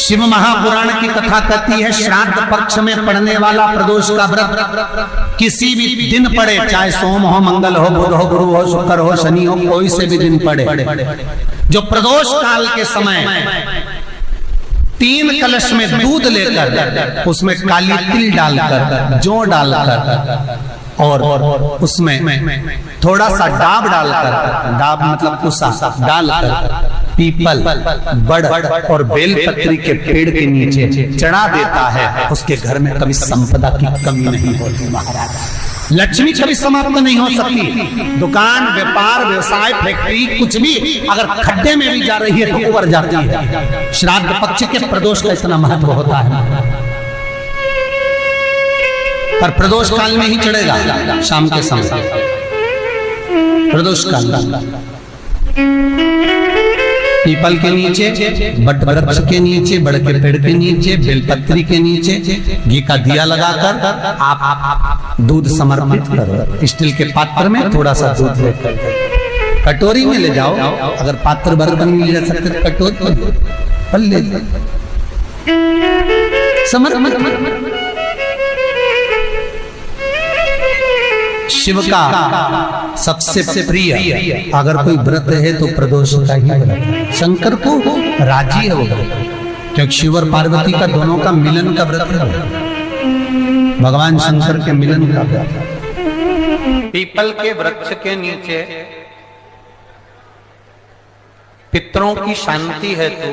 शिव महापुराण की कथा कहती है, श्राद्ध पक्ष में पड़ने वाला प्रदोष का व्रत किसी भी दिन पड़े, चाहे सोम हो, मंगल हो, बुध हो, गुरु हो, शुक्र हो, शनि हो, कोई से भी दिन पड़े, जो प्रदोष काल के समय 3 कलश में दूध लेकर उसमें काली तिल डालकर, जौ डालकर और उसमें थोड़ा सा डाब डालकर, डाब मतलब कुसा डालकर पीपल, बड़ और बेलपत्री के पेड़ के नीचे चढ़ा देता है, उसके घर में कभी संपदा की कमी नहीं होती महाराज। लक्ष्मी कभी समाप्त नहीं हो सकती। दुकान, व्यापार, व्यवसाय, फैक्ट्री कुछ भी अगर खड्डे में भी जा रही है तो उबर जाती है। श्राद्ध पक्ष के प्रदोष का इतना महत्व होता है, पर प्रदोष काल में ही चढ़ेगा, शाम के समय प्रदोष काल पीपल के नीचे, बट वृक्ष के नीचे, बड़ के पेड़ के नीचे, बेलपत्री के नीचे घी का दिया लगाकर आप दूध समर्पित करो। स्टील के पात्र में थोड़ा सा दूध लेकर कटोरी में ले जाओ, अगर पात्र भरकर नहीं ले जा सकते तो कटोरी पर ले समर्पित। शिव का सबसे प्रिय अगर कोई व्रत है तो प्रदोष का ही व्रत है। शंकर को राजी है वो व्रत, क्योंकि शिव और पार्वती का दोनों का मिलन का व्रत है, भगवान शंकर के मिलन का व्रत। पीपल के वृक्ष के नीचे पितरों की शांति है तो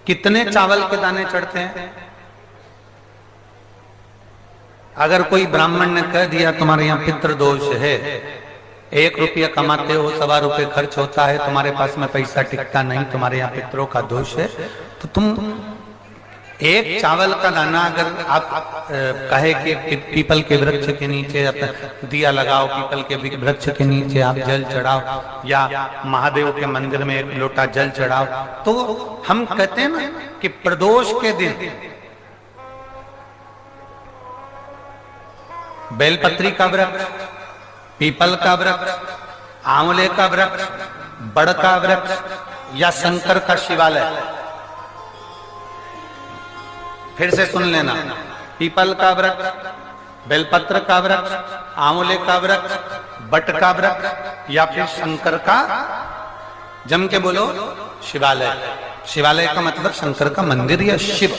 कितने चावल के दाने चढ़ते हैं? अगर कोई ब्राह्मण ने कह दिया तुम्हारे यहाँ पितृ दोष है, 1 रुपया कमाते हो, 1.25 रुपये खर्च होता है, तुम्हारे पास में पैसा टिकता नहीं, तुम्हारे यहाँ पितरों का दोष है, तो तुम 1 चावल का दाना अगर आप कहे कि पीपल के वृक्ष के नीचे दिया लगाओ, पीपल के वृक्ष के नीचे आप जल चढ़ाओ, या महादेव के मंदिर में 1 लोटा जल चढ़ाओ, तो हम कहते हैं ना कि प्रदोष के दिन बेलपत्री का वृक्ष, पीपल का वृक्ष, आंवले का वृक्ष, बड़ का वृक्ष या शंकर का शिवालय, फिर से सुन लेना, पीपल का वृक्ष, बेलपत्र का वृक्ष, आंवले का वृक्ष, बट का वृक्ष या फिर शंकर का, जम के बोलो, शिवालय। शिवालय का मतलब शंकर का मंदिर या शिव।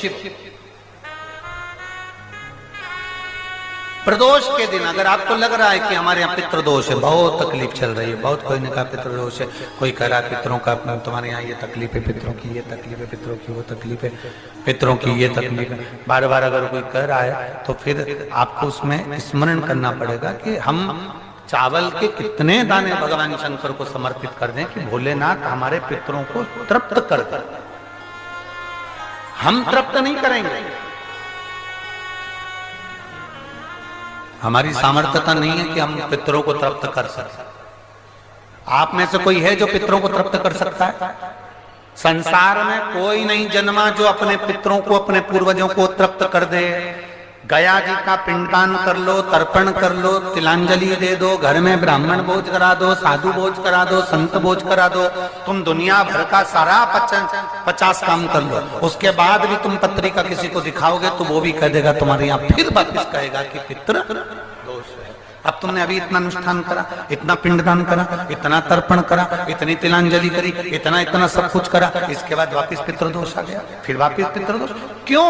प्रदोष के दिन अगर आपको लग रहा है कि हमारे यहाँ पितृदोष है, बहुत तकलीफ चल रही है, बहुत कोई ने कहा पितृदोष है, कोई कह रहा है पितरों का, तुम्हारे यहाँ ये तकलीफ है, पितरों की ये तकलीफ है, पितरों की वो तकलीफ है, पितरों की ये तकलीफ है, बार बार अगर कोई कह रहा है तो फिर आपको उसमें स्मरण करना पड़ेगा कि हम चावल के कितने दाने भगवान शंकर को समर्पित कर दें कि भोलेनाथ हमारे पितरों को तृप्त कर दें। हम तृप्त नहीं करेंगे, हमारी सामर्थ्यता नहीं है कि हम पितरों को तृप्त कर सकते। आप में से कोई है जो पितरों को तृप्त कर सकता है? संसार में कोई नहीं जन्मा जो अपने पितरों को, अपने पूर्वजों को तृप्त कर दे। गया जी का पिंडदान कर लो, तर्पण कर लो, तिलांजलि दे दो, घर में ब्राह्मण भोज करा दो, साधु भोज करा दो, संत भोज करा दो, तुम दुनिया भर का सारा 50 काम कर लो, उसके बाद भी तुम पत्री का किसी को दिखाओगे तो वो भी कह देगा तुम्हारे यहाँ, फिर वापिस कहेगा कि पितृ दोष है। अब तुमने अभी इतना अनुष्ठान करा, इतना पिंडदान करा, इतना तर्पण करा, इतनी तिलांजलि करी, इतना सब कुछ करा, इसके बाद वापिस पितृदोष आ गया, फिर वापिस पितृदोष। क्यों?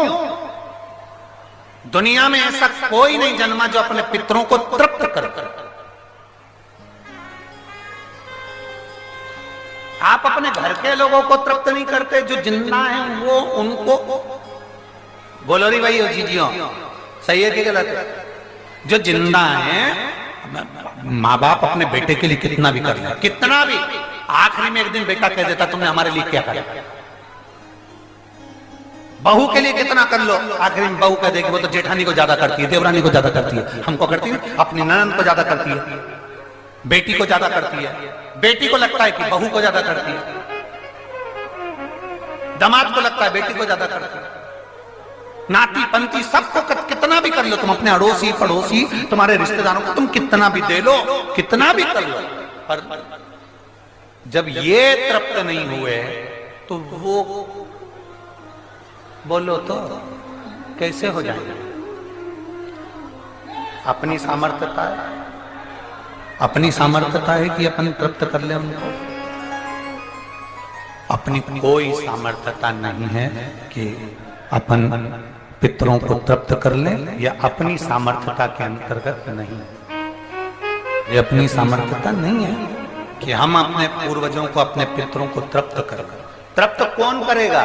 दुनिया में ऐसा कोई नहीं जन्मा जो अपने पितरों को तृप्त कर। आप अपने घर के लोगों को तृप्त नहीं करते, जो जिंदा है वो उनको बोलो री भाई जीजियो, सही है कि गलत है? जो जिंदा है, माँ बाप अपने बेटे के लिए कितना भी कर ले, कितना भी, आखिरी में एक दिन बेटा कह देता तुमने हमारे लिए क्या करा। बहू के लिए कितना कर लो, आखिरी में बहू कह देगी वो तो जेठानी को ज्यादा करती है, देवरानी को ज्यादा करती है, हमको करती है, अपनी ननद को ज्यादा करती है, बेटी को ज्यादा करती है, बेटी को लगता है कि बहू को ज्यादा करती है, दामाद को लगता है बेटी को ज्यादा करती है, नाती पंती सबको कितना भी कर लो तुम, अपने अड़ोसी पड़ोसी तुम्हारे रिश्तेदारों को तुम कितना भी दे लो, कितना भी कर लो, पर जब ये तृप्त नहीं हुए तो वो बोलो तो कैसे हो जाएगा? अपनी सामर्थ्यता है, अपनी सामर्थ्यता है कि अपन तृप्त कर ले उनको। अपनी कोई सामर्थ्यता नहीं है कि अपन पितरों को तृप्त कर ले, या अपनी सामर्थ्यता के अंतर्गत नहीं। ये अपनी सामर्थ्यता नहीं है कि हम अपने पूर्वजों को, अपने पितरों को तृप्त कर। तृप्त कौन करेगा?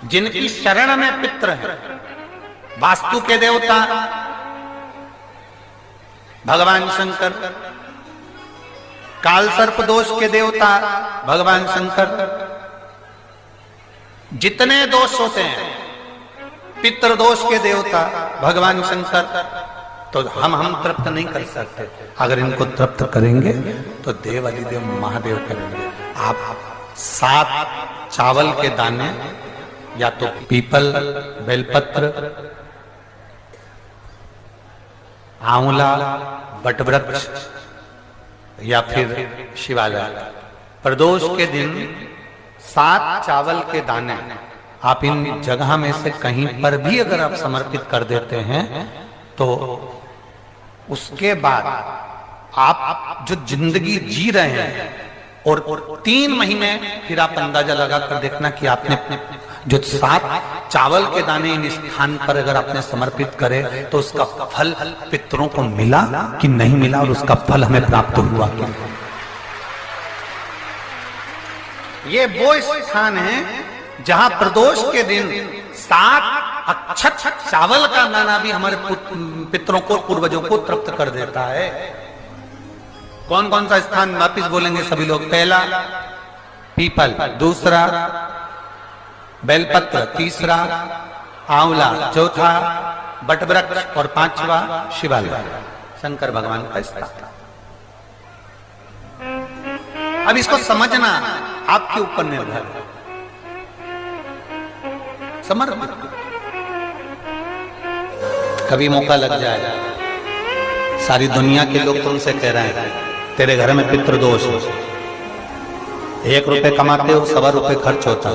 जिनकी शरण में पित्र है। वास्तु के देवता भगवान शंकर, काल सर्प दोष के देवता भगवान शंकर। जितने दोष होते हैं, पितृ दोष के देवता भगवान शंकर, तो हम तृप्त नहीं कर सकते। अगर इनको तृप्त करेंगे तो देव अधिदेव महादेव करेंगे। आप 7 चावल के दाने, या तो पीपल, बेलपत्र, आंवला, बटवृक्ष, या फिर शिवालय, प्रदोष के दिन 7 चावल के दाने आप इन जगह में से कहीं पर भी अगर आप समर्पित कर देते हैं, तो उसके बाद आप जो जिंदगी जी रहे हैं, और 3 महीने फिर आप अंदाजा लगा कर देखना कि आपने जो 7 चावल के दाने इन स्थान पर अगर आपने समर्पित करे, तो उसका फल पितरों को मिला कि नहीं मिला, और उसका फल हमें प्राप्त हुआ क्या? ये वो स्थान है जहां प्रदोष के दिन 7 अक्षत चावल का दाना भी हमारे पितरों को, पूर्वजों को तृप्त कर देता है। कौन कौन सा स्थान वापिस बोलेंगे सभी लोग? पहला पीपल, दूसरा बेलपत्र, तीसरा आंवला, चौथा बटवृक्ष, और 5वां शिवालय, शंकर भगवान का स्थान। अब इसको समझना आपके ऊपर निर्भर है। समर्पित कभी मौका लग जाए, सारी दुनिया के लोग तुमसे कह रहे हैं तेरे घर में पितृदोष हो, 1 रुपए कमाते हो, 1.25 रुपए खर्च होता,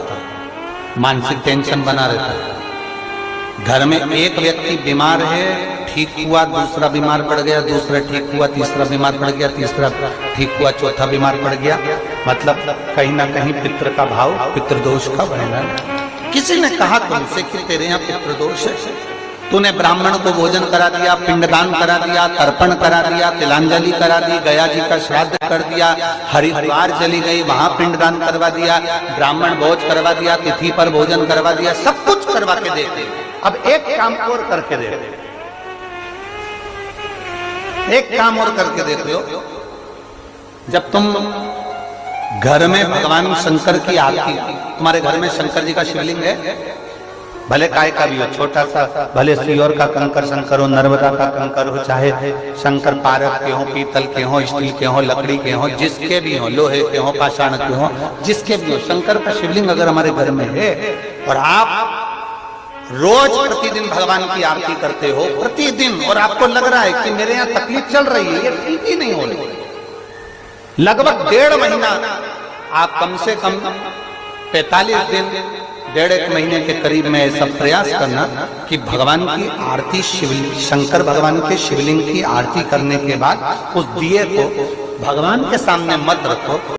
मानसिक टेंशन बना रहता है। घर में एक व्यक्ति बीमार है, ठीक हुआ, दूसरा बीमार पड़ गया, दूसरा ठीक हुआ, तीसरा बीमार पड़ गया, तीसरा ठीक हुआ, चौथा बीमार पड़ गया। मतलब कहीं ना कहीं पितृ का भाव, पितृदोष का बना है। किसी ने कहा तुमसे कि तेरे यहाँ पितृदोष है, तूने ब्राह्मण को भोजन करा दिया, पिंडदान करा दिया, तर्पण करा दिया, तिलांजलि करा दी, गया जी का श्राद्ध कर दिया, हरिद्वार चली गई, वहां पिंडदान करवा दिया, ब्राह्मण भोज करवा दिया, तिथि पर भोजन करवा दिया, सब कुछ करवा के देते। अब एक काम और करके दे, एक काम और करके देते हो। जब तुम घर में भगवान शंकर की आरती, तुम्हारे घर में शंकर जी का शिवलिंग है, भले काय का भी हो, छोटा सा, भले सियोर का कंकर शंकर हो, नर्मदा का कंकर हो, चाहे शंकर पारक के हो, पीतल के हो, स्टील के हो, लकड़ी के हो, जिसके भी हो, लोहे के हो, पाषाण के हो, जिसके भी हो, शंकर का शिवलिंग अगर हमारे घर में है, और आप रोज प्रतिदिन भगवान की आरती करते हो, प्रतिदिन, और आपको लग रहा है कि मेरे यहाँ तकलीफ चल रही है, ये ठीक ही नहीं हो रही, लगभग 1.5 महीना आप कम से कम 45 दिन, 1.5 महीने के करीब में ऐसा प्रयास करना कि भगवान की आरती, शंकर भगवान के शिवलिंग की आरती करने के बाद उस दिए को भगवान के सामने मत रखो,